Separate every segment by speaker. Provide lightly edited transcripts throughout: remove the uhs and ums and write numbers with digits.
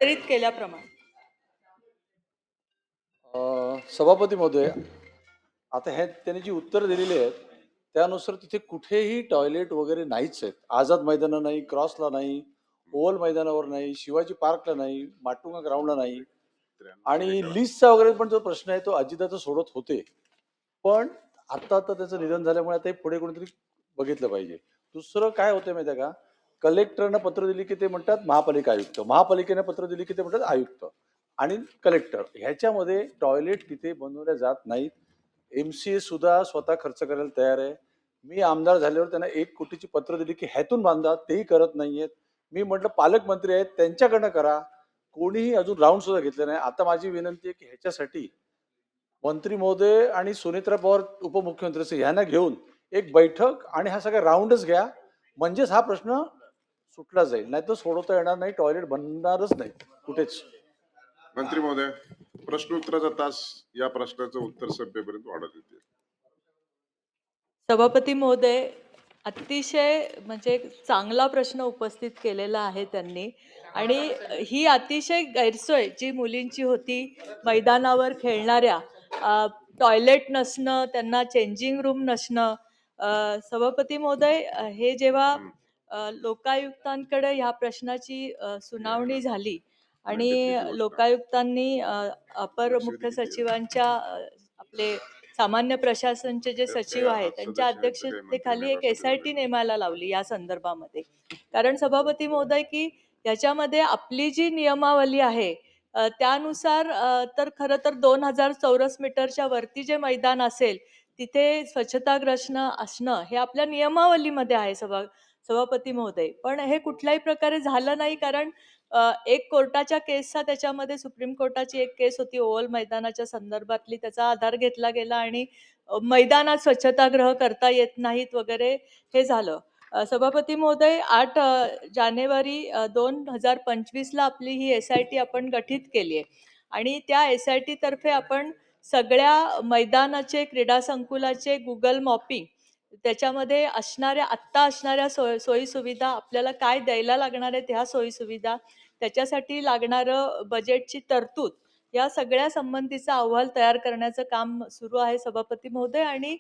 Speaker 1: वितरित केल्याप्रमाणे.
Speaker 2: सभापती महोदय, आता हे त्यांनी जी उत्तर दिलेली आहेत त्यानुसार तिथे कुठेही टॉयलेट वगैरे नाहीच आहेत. आझाद मैदानाला नाही, क्रॉसला नाही, ओव्हल मैदानावर नाही, शिवाजी पार्कला नाही, माटुंगा ग्राउंडला नाही आणि लिस्टचा वगैरे पण जो प्रश्न आहे तो अजितदादा सोडत होते. पण आता तर त्याचं निधन झाल्यामुळे आता हे पुढे कोणीतरी बघितलं पाहिजे. दुसरं काय होतं माहिती आहे का, कलेक्टरनं पत्र दिली की ते म्हणतात महापालिका आयुक्त, महापालिकेनं पत्र दिली की ते म्हणतात आयुक्त आणि कलेक्टर. ह्याच्यामध्ये टॉयलेट तिथे बनवल्या जात नाहीत. MCA सुद्धा स्वतः खर्च करायला तयार आहे. मी आमदार झाल्यावर त्यांना 1 कोटीची पत्र दिली की ह्यातून बांधा, तेही करत नाहीयेत. मी म्हटलं पालकमंत्री आहेत त्यांच्याकडनं करा, कोणीही अजून राऊंड सुद्धा घेतले नाही. आता माझी विनंती आहे की ह्याच्यासाठी मंत्री महोदय आणि सुनेत्रा पवार उपमुख्यमंत्री ह्यांना घेऊन एक बैठक आणि हा सगळा राऊंडच घ्या, म्हणजेच हा प्रश्न सुटला जाईल. नाही तर सोडवता येणार नाही, टॉयलेट बनणारच नाही कुठेच.
Speaker 3: मंत्री महोदय, प्रश्न उत्तराचा तास या प्रश्नाचं उत्तर संपेपर्यंत वाढत येते.
Speaker 1: सभापती महोदय, अतिशय म्हणजे चांगला प्रश्न उपस्थित केलेला आहे त्यांनी आणि ही अतिशय गैरसोय जी मुलींची होती मैदानावर खेळणाऱ्या, टॉयलेट नसणं, त्यांना चेंजिंग रूम नसणं. सभापती महोदय, हे जेव्हा लोकायुक्तांकडे ह्या प्रश्नाची सुनावणी झाली आणि लोकायुक्तांनी अपर मुख्य सचिवांच्या आपले सामान्य प्रशासनचे जे सचिव आहेत त्यांच्या अध्यक्षतेखाली एक SIT नेमायला लावली या संदर्भामध्ये. कारण सभापती महोदय की याच्यामध्ये आपली जी नियमावली आहे त्यानुसार तर खरं तर 2000 चौरस मीटरच्या वरती जे मैदान असेल तिथे स्वच्छताग्रस्त असणं हे आपल्या नियमावलीमध्ये आहे सभापती महोदय. पण हे कुठल्याही प्रकारे झालं नाही कारण एक कोर्टाच्या केसचा त्याच्यामध्ये सुप्रीम कोर्टाची एक केस होती ओव्हल मैदानाच्या संदर्भातली, त्याचा आधार घेतला गेला आणि मैदानात स्वच्छतागृह करता येत नाहीत वगैरे हे झालं. सभापती महोदय, 8 जानेवारी 2025ला आपली ही SIT आपण गठीत केली आहे आणि त्या SIT तर्फे आपण सगळ्या मैदानाचे क्रीडा संकुलाचे गुगल मॉपिंग, त्याच्यामध्ये आत्ता असणाऱ्या सोयी सुविधा, आपल्याला काय द्यायला लागणार आहेत ह्या सोयी सुविधा, त्याच्यासाठी लागणारं बजेटची तरतूद, या सगळ्या संबंधीचा अहवाल तयार करण्याचं काम सुरू आहे सभापती महोदय आणि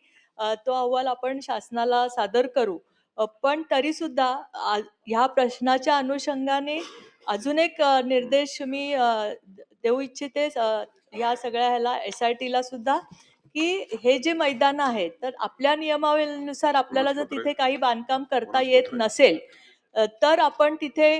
Speaker 1: तो अहवाल आपण शासनाला सादर करू. पण तरी सुद्धा ह्या प्रश्नाच्या अनुषंगाने अजून एक निर्देश मी देऊ इच्छिते या सगळ्या ह्याला SITला सुद्धा, की हे जे मैदान आहेत तर आपल्या नियमावलीनुसार आपल्याला जर तिथे काही बांधकाम करता येत नसेल तर आपण तिथे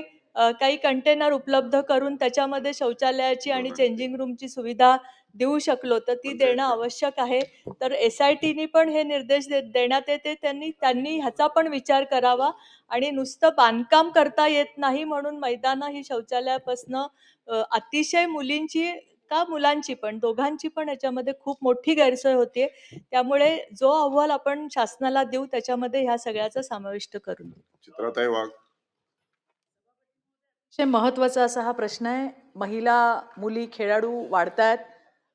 Speaker 1: काही कंटेनर उपलब्ध करून त्याच्यामध्ये शौचालयाची आणि चेंजिंग रूमची सुविधा देऊ शकलो तर ती देणं आवश्यक आहे. तर SITनी पण हे निर्देश देण्यात येते, त्यांनी ह्याचा पण विचार करावा आणि नुसतं बांधकाम करता येत नाही म्हणून मैदानं ही शौचालयापासनं अतिशय मुलींची का मुलांची पण दोघांची पण याच्यामध्ये खूप मोठी गैरसोय होते. त्यामुळे जो अहवाल आपण शासनाला देऊ त्याच्यामध्ये ह्या सगळ्याचा समाविष्ट करून
Speaker 3: चित्राताई वाघ.
Speaker 4: महत्वाचा असा हा प्रश्न आहे. महिला मुली खेळाडू वाढतायत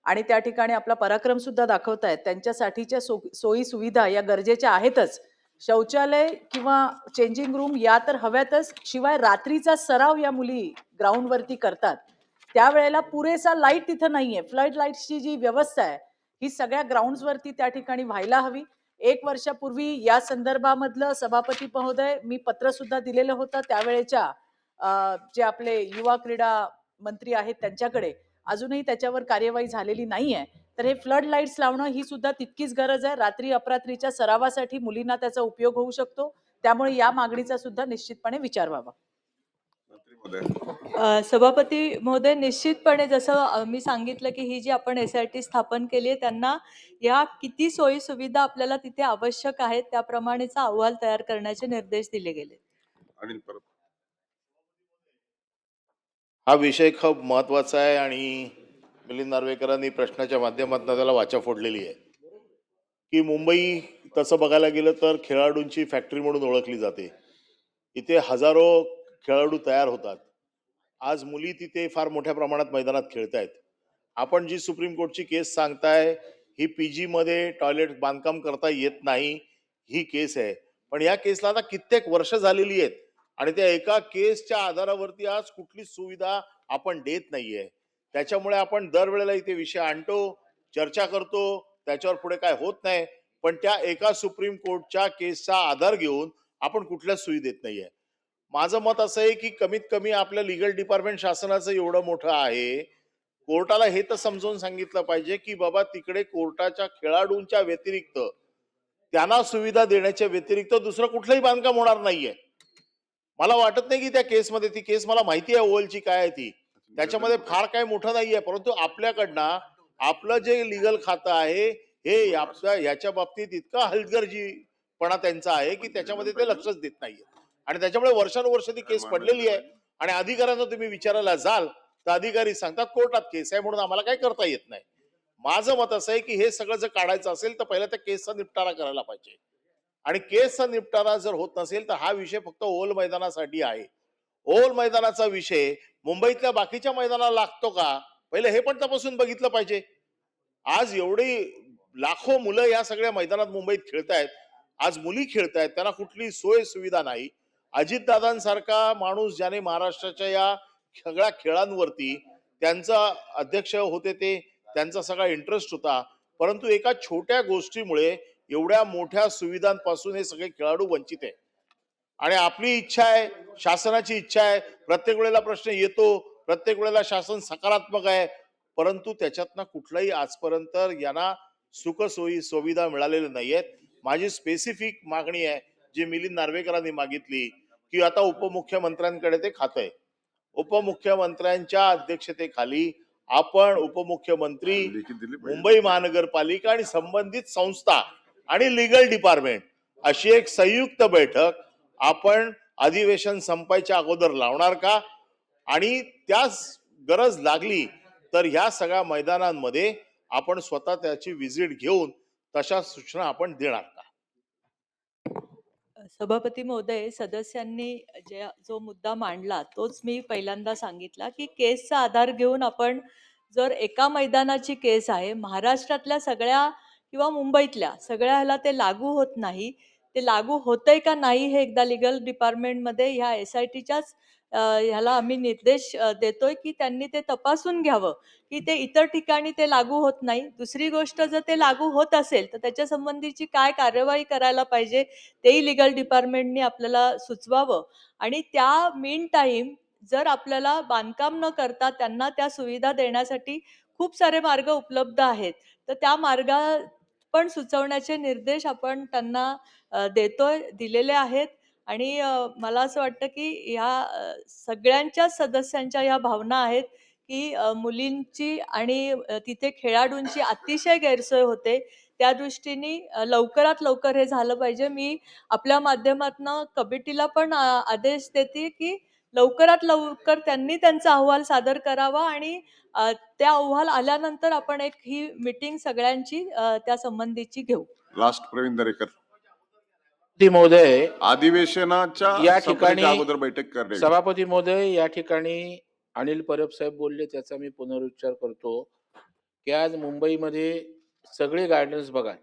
Speaker 4: आणि त्या ठिकाणी आपला पराक्रम सुद्धा दाखवतायत. त्यांच्यासाठीच्या सोयी सुविधा या गरजेच्या आहेतच. शौचालय किंवा चेंजिंग रूम या तर हव्यातच, शिवाय रात्रीचा सराव या मुली ग्राउंडवरती करतात त्यावेळेला पुरेसा लाईट तिथं नाहीये. फ्लड लाईट्सची जी व्यवस्था आहे ही सगळ्या ग्राउंड्सवरती त्या ठिकाणी व्हायला हवी. 1 वर्षापूर्वी या संदर्भामधलं सभापती महोदय मी पत्र सुद्धा दिलेलं होतं त्यावेळेच्या जे आपले युवा क्रीडा मंत्री आहेत त्यांच्याकडे. अजूनही त्याच्यावर कार्यवाही झालेली नाहीये. तर हे फ्लड लाईट्स लावणं ही सुद्धा तितकीच गरज आहे. रात्री अपरात्रीच्या सरावासाठी मुलींना त्याचा उपयोग होऊ शकतो. त्यामुळे या मागणीचा सुद्धा निश्चितपणे विचार व्हावा.
Speaker 1: सभापती महोदय, निश्चितपणे जसं मी सांगितलं की ही जी आपण SIT स्थापन केली आहे त्यांना या किती सोयी सुविधा आपल्याला तिथे आवश्यक आहेत त्याप्रमाणेचा अहवाल तयार करण्याचे निर्देश दिले गेले.
Speaker 3: अनिल परब.
Speaker 5: हा विषय खूप महत्वाचा आहे आणि मिलिंद नार्वेकरांनी प्रश्नाच्या माध्यमातून त्याला वाचा फोडलेली आहे की मुंबई तसं बघायला गेलं तर खेळाडूंची फॅक्टरी म्हणून ओळखली जाते. इथे हजारो खेळाडू तयार होतात. आज मुली तिथे फार मोठ्या प्रमाणात मैदानात खेळतायत. आपण जी सुप्रीम कोर्टची केस सांगताय ही PG मध्ये टॉयलेट बांधकाम करता येत नाही ही केस आहे. पण या केसला आता कित्येक वर्ष झालेली आहेत आणि त्या एका केसच्या आधारावरती आज कुठली सुविधा आपण देत नाहीये. त्याच्यामुळे आपण दरवेळेला इथे विषय आणतो, चर्चा करतो, त्याच्यावर पुढे काय होत नाही. पण त्या एका सुप्रीम कोर्टच्या केसचा आधार घेऊन आपण कुठल्याच सोयी देत नाहीये. माझं मत असं आहे की कमीत कमी आपलं लिगल डिपार्टमेंट शासनाचं एवढं मोठं आहे, कोर्टाला हे तर समजावून सांगितलं पाहिजे की बाबा तिकडे कोर्टाच्या खेळाडूंच्या व्यतिरिक्त, त्यांना सुविधा देण्याच्या व्यतिरिक्त दुसरं कुठलंही बांधकाम होणार नाहीये. मला वाटत नाही की त्या केसमध्ये, ती केस मला माहिती आहे ओवलची काय आहे ती, त्याच्यामध्ये फार काय मोठं नाहीये. परंतु आपल्याकडनं आपलं जे लिगल खातं आहे हे याच्या बाबतीत इतका हलगर्जीपणा त्यांचा आहे की त्याच्यामध्ये ते लक्षच देत नाहीये. आणि त्याच्यामुळे वर्षानुवर्ष ती केस पडलेली आहे. आणि अधिकाऱ्यांना तुम्ही विचारायला जाल तर अधिकारी सांगतात कोर्टात केस आहे म्हणून आम्हाला काय करता येत नाही. माझं मत असं आहे की हे सगळं जर काढायचं असेल तर पहिल्या त्या केसचा निपटारा करायला पाहिजे. आणि केसचा निपटारा जर होत नसेल तर हा विषय फक्त ओव्हल मैदानासाठी आहे. ओव्हल मैदानाचा विषय मुंबईतल्या बाकीच्या मैदानाला लागतो का, पहिले हे पण तपासून बघितलं पाहिजे. आज एवढी लाखो मुलं या सगळ्या मैदानात मुंबईत खेळतायत, आज मुली खेळतायत, त्यांना कुठली सोय सुविधा नाही. अजितदादांसारखा माणूस ज्याने महाराष्ट्राच्या या सगळ्या खेळांवरती, त्यांचा अध्यक्ष होते ते, त्यांचा सगळा इंटरेस्ट होता, परंतु एका छोट्या गोष्टीमुळे एवढ्या मोठ्या सुविधांपासून हे सगळे खेळाडू वंचित आहे. आणि आपली इच्छा आहे, शासनाची इच्छा आहे, प्रत्येक वेळेला प्रश्न येतो, प्रत्येक वेळेला शासन सकारात्मक आहे, परंतु त्याच्यातनं कुठलाही आजपर्यंत यांना सुखसोयी सुविधा मिळालेल्या नाहीयेत. माझी स्पेसिफिक मागणी आहे जी मिलिंद नार्वेकरांनी मागितली की आता उपमुख्यमंत्र्यांकडे ते खातं आहे. उपमुख्यमंत्र्यांच्या अध्यक्षतेखाली आपण उपमुख्यमंत्री,
Speaker 3: लिखित दिली पाहिजे.
Speaker 5: मुंबई महानगरपालिका आणि संबंधित संस्था आणि लीगल डिपार्टमेंट अशी एक संयुक्त बैठक आपण अधिवेशन संपायच्या अगोदर लावणार का, आणि त्याच गरज लागली तर ह्या सगळ्या मैदानांमध्ये आपण स्वतः त्याची व्हिजिट घेऊन तशा सूचना आपण देणार का.
Speaker 1: सभापती महोदय, सदस्यांनी जो मुद्दा मांडला तोच मी पहिल्यांदा सांगितला की केसचा आधार घेऊन आपण, जर एका मैदानाची केस आहे, महाराष्ट्रातल्या सगळ्या किंवा मुंबईतल्या सगळ्या ह्याला ते लागू होत नाही, ते लागू होतंय का नाही हे एकदा लिगल डिपार्टमेंटमध्ये ह्या SITच्याच ह्याला आम्ही निर्देश देतोय की त्यांनी ते तपासून घ्यावं की ते इतर ठिकाणी ते लागू होत नाही. दुसरी गोष्ट, जर ते लागू होत असेल तर त्याच्या संबंधीची काय कार्यवाही करायला पाहिजे तेही लिगल डिपार्टमेंटनी आपल्याला सुचवावं. आणि त्या मीन टाईम जर आपल्याला बांधकाम न करता त्यांना त्या सुविधा देण्यासाठी खूप सारे मार्ग उपलब्ध आहेत, तर त्या मार्गा पण सुचवण्याचे निर्देश आपण त्यांना दिलेले आहेत. आणि मला असं वाटतं की ह्या सगळ्यांच्याच सदस्यांच्या ह्या भावना आहेत की मुलींची आणि तिथे खेळाडूंची अतिशय गैरसोय होते. त्या दृष्टीने लवकरात लवकर हे झालं पाहिजे. मी आपल्या माध्यमातनं कमिटीला पण आदेश देते की लवकरात लवकर त्यांनी त्यांचा अहवाल सादर करावा आणि त्या अहवाल आल्यानंतर आपण एक ही मीटिंग सगळ्यांची त्या संबंधीची घेऊ.
Speaker 3: लास्ट प्रवीण दरेकर.
Speaker 6: सभापती महोदय,
Speaker 3: अधिवेशनाच्या
Speaker 6: या
Speaker 3: संपण्याच्या
Speaker 6: ठिकाणी
Speaker 3: अगोदर बैठक करणे.
Speaker 6: सभापती महोदय, या ठिकाणी अनिल परब साहेब बोलले, त्याचा मी पुनरुच्चार करतो की आज मुंबईमध्ये सगळे गार्डन्स बघा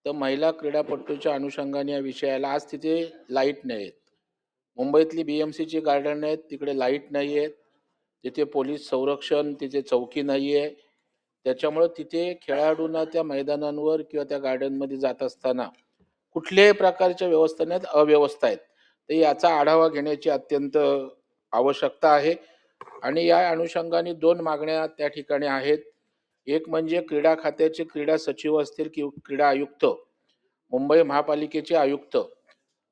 Speaker 6: तर महिला क्रीडापटूच्या अनुषंगाने या विषयाला आज तिथे लाईट नाही आहेत. मुंबईतली BMCची गार्डन आहेत, तिकडे लाईट नाही आहेत, तिथे पोलीस संरक्षण, तिथे चौकी नाही आहे. त्याच्यामुळं तिथे खेळाडूंना त्या मैदानांवर किंवा त्या गार्डनमध्ये जात असताना कुठल्याही प्रकारच्या व्यवस्था नाहीत, अव्यवस्था आहेत. तर याचा आढावा घेण्याची अत्यंत आवश्यकता आहे. आणि या अनुषंगाने 2 मागण्या त्या ठिकाणी आहेत. एक म्हणजे क्रीडा खात्याचे क्रीडा सचिव असतील किंवा क्रीडा आयुक्त, मुंबई महापालिकेचे आयुक्त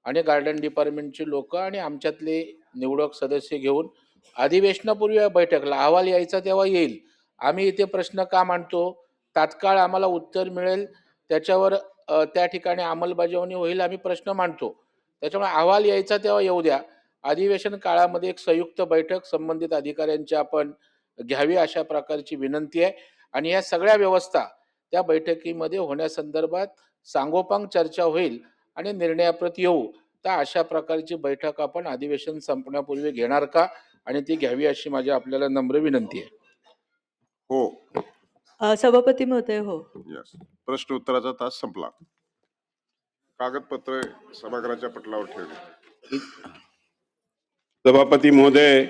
Speaker 6: आणि गार्डन डिपार्टमेंटचे लोक आणि आमच्यातले निवडक सदस्य घेऊन अधिवेशनापूर्वी या बैठकला अहवाल यायचा तेव्हा येईल. आम्ही इथे प्रश्न का मांडतो, तात्काळ आम्हाला उत्तर मिळेल त्याच्यावर त्या ठिकाणी अंमलबजावणी होईल, आम्ही प्रश्न मांडतो. त्याच्यामुळे अहवाल यायचा तेव्हा येऊ द्या. अधिवेशन काळामध्ये एक संयुक्त बैठक संबंधित अधिकाऱ्यांची आपण घ्यावी अशा प्रकारची विनंती आहे. आणि या सगळ्या व्यवस्था त्या बैठकीमध्ये होण्यासंदर्भात सांगोपांग चर्चा होईल आणि निर्णयाप्रती येऊ. तर अशा प्रकारची बैठक आपण अधिवेशन संपण्यापूर्वी घेणार का, आणि ती घ्यावी अशी माझी आपल्याला नम्र विनंती आहे.
Speaker 3: हो.
Speaker 1: सभापती महोदय, हो.
Speaker 3: यस. प्रश्न उत्तराचा तास संपला. कागदपत्र सभागृहाच्या पटलावर ठेवले.
Speaker 7: सभापती महोदय,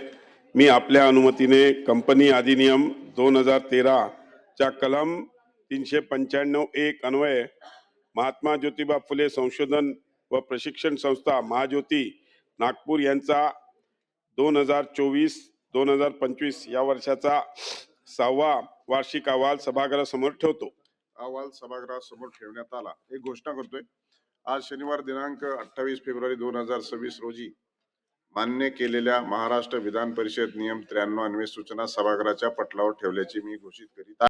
Speaker 7: मी आपल्या अनुमतीने कंपनी अधिनियम 2013 च्या कलम 395(1) अन्वये महात्मा ज्योतिबा फुले संशोधन व प्रशिक्षण संस्था महाज्योती नागपूर यांचा 2024-2025 या वर्षाचा 6वा वार्षिक अहवाल सभागृहासमोर ठेवतो.
Speaker 3: अहवाल सभागृहासमोर ठेवण्यात आला. एक घोषणा करतोय. आज शनिवार दिनांक 28 फेब्रुवारी 2026 रोजी मान्य केलेल्या महाराष्ट्र विधान परिषद नियम 93 अन्वये सूचना सभागृहाच्या पटलावर ठेवल्याची मी घोषित करीत आहे.